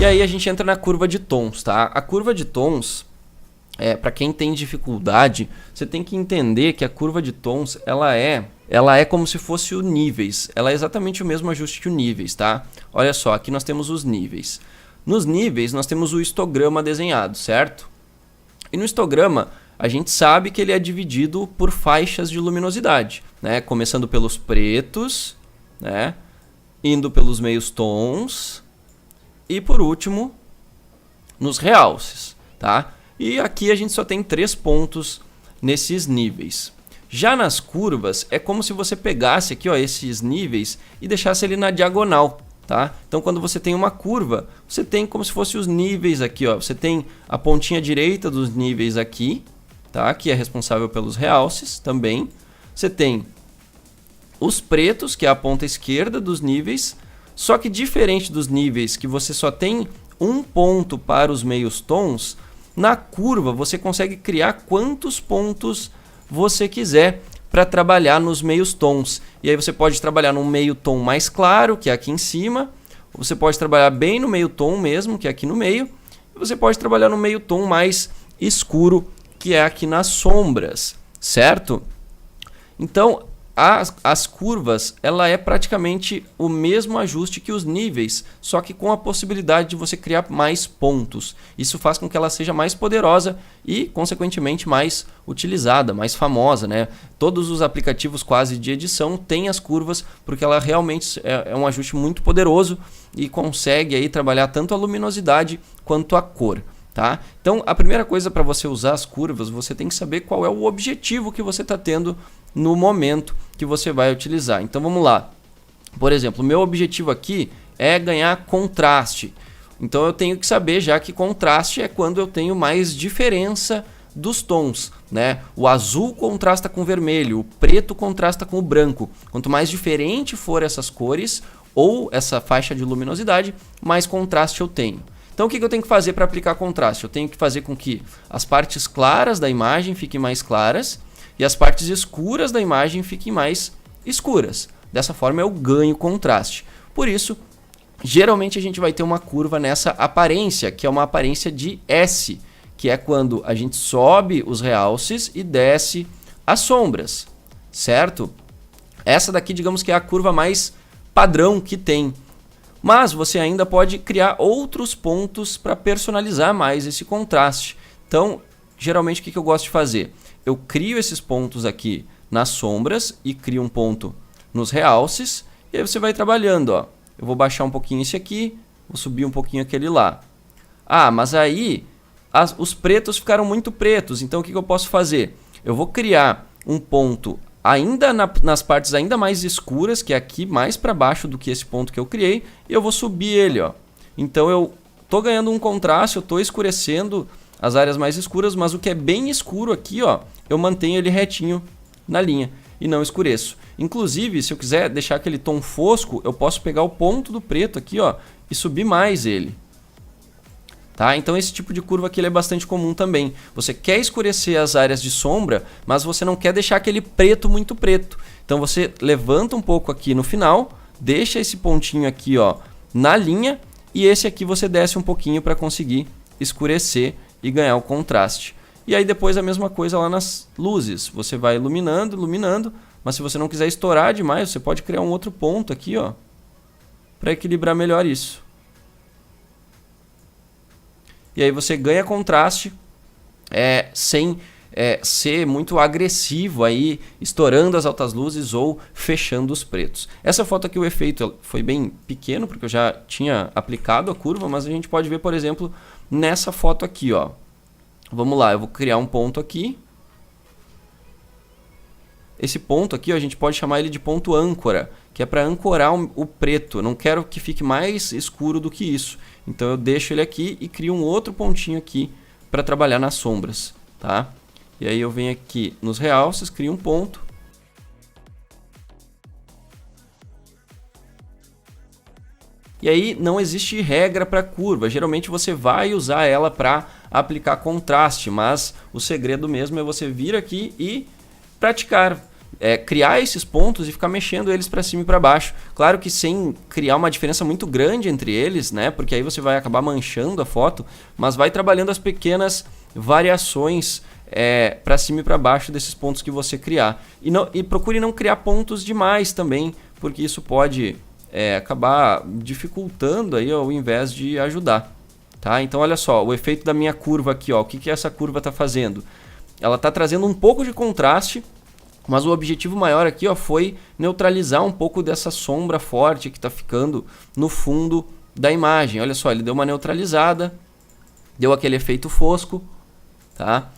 E aí a gente entra na curva de tons, tá? A curva de tons, para quem tem dificuldade, você tem que entender que a curva de tons, ela é como se fosse o níveis. Ela é exatamente o mesmo ajuste que o níveis, tá? Olha só, aqui nós temos os níveis. Nos níveis, nós temos o histograma desenhado, certo? E no histograma, a gente sabe que ele é dividido por faixas de luminosidade, né? Começando pelos pretos, né? Indo pelos meios tons e, por último, nos realces, tá? E aqui a gente só tem 3 pontos nesses níveis. Já nas curvas, é como se você pegasse aqui, ó, esses níveis e deixasse ele na diagonal, tá? Então, quando você tem uma curva, você tem como se fosse os níveis aqui, ó. Você tem a pontinha direita dos níveis aqui, tá? Que é responsável pelos realces também. Você tem os pretos, que é a ponta esquerda dos níveis, só que diferente dos níveis que você só tem um ponto para os meios tons, na curva você consegue criar quantos pontos você quiser para trabalhar nos meios tons. E aí você pode trabalhar num meio tom mais claro, que é aqui em cima, você pode trabalhar bem no meio tom mesmo, que é aqui no meio, e você pode trabalhar no meio tom mais escuro, que é aqui nas sombras, certo? Então, as curvas, ela é praticamente o mesmo ajuste que os níveis, só que com a possibilidade de você criar mais pontos. Isso faz com que ela seja mais poderosa e, consequentemente, mais utilizada, mais famosa, né? Todos os aplicativos quase de edição têm as curvas, porque ela realmente é um ajuste muito poderoso e consegue aí trabalhar tanto a luminosidade quanto a cor. Tá? Então, a primeira coisa para você usar as curvas, você tem que saber qual é o objetivo que você está tendo no momento que você vai utilizar. Então, vamos lá. Por exemplo, o meu objetivo aqui é ganhar contraste. Então, eu tenho que saber já que contraste é quando eu tenho mais diferença dos tons, né? O azul contrasta com o vermelho, o preto contrasta com o branco. Quanto mais diferente for essas cores ou essa faixa de luminosidade, mais contraste eu tenho. Então, o que eu tenho que fazer para aplicar contraste? Eu tenho que fazer com que as partes claras da imagem fiquem mais claras e as partes escuras da imagem fiquem mais escuras. Dessa forma, eu ganho contraste. Por isso, geralmente a gente vai ter uma curva nessa aparência, que é uma aparência de S, que é quando a gente sobe os realces e desce as sombras, certo? Essa daqui, digamos que é a curva mais padrão que tem. Mas você ainda pode criar outros pontos para personalizar mais esse contraste. Então, geralmente o que eu gosto de fazer? Eu crio esses pontos aqui nas sombras e crio um ponto nos realces. E aí você vai trabalhando, ó. Eu vou baixar um pouquinho esse aqui, vou subir um pouquinho aquele lá. Ah, mas aí os pretos ficaram muito pretos, então o que eu posso fazer? Eu vou criar um ponto ainda nas partes ainda mais escuras, que é aqui mais para baixo do que esse ponto que eu criei, e eu vou subir ele, ó. Então eu tô ganhando um contraste, eu tô escurecendo as áreas mais escuras, mas o que é bem escuro aqui, ó, eu mantenho ele retinho na linha e não escureço. Inclusive, se eu quiser deixar aquele tom fosco, eu posso pegar o ponto do preto aqui, ó, e subir mais ele. Tá? Então esse tipo de curva aqui ele é bastante comum também. Você quer escurecer as áreas de sombra, mas você não quer deixar aquele preto muito preto. Então você levanta um pouco aqui no final, deixa esse pontinho aqui, ó, na linha, e esse aqui você desce um pouquinho para conseguir escurecer e ganhar o contraste. E aí depois a mesma coisa lá nas luzes. Você vai iluminando, iluminando, mas se você não quiser estourar demais, você pode criar um outro ponto aqui, ó, para equilibrar melhor isso. E aí você ganha contraste sem ser muito agressivo aí, estourando as altas luzes ou fechando os pretos. Essa foto aqui, o efeito foi bem pequeno, porque eu já tinha aplicado a curva, mas a gente pode ver, por exemplo, nessa foto aqui, ó. Vamos lá, eu vou criar um ponto aqui. Esse ponto aqui, ó, a gente pode chamar ele de ponto âncora, que é para ancorar o preto. Eu não quero que fique mais escuro do que isso. Então eu deixo ele aqui e crio um outro pontinho aqui para trabalhar nas sombras, tá? E aí eu venho aqui nos realces, crio um ponto. E aí não existe regra para curva. Geralmente você vai usar ela para aplicar contraste, mas o segredo mesmo é você vir aqui e praticar. criar esses pontos e ficar mexendo eles para cima e para baixo. Claro que sem criar uma diferença muito grande entre eles, né? Porque aí você vai acabar manchando a foto, mas vai trabalhando as pequenas variações para cima e para baixo desses pontos que você criar. E procure não criar pontos demais também, porque isso pode acabar dificultando aí ao invés de ajudar. Tá? Então olha só, o efeito da minha curva aqui, ó, o que essa curva está fazendo? Ela está trazendo um pouco de contraste, mas o objetivo maior aqui, ó, foi neutralizar um pouco dessa sombra forte que está ficando no fundo da imagem. Olha só, ele deu uma neutralizada, deu aquele efeito fosco, tá?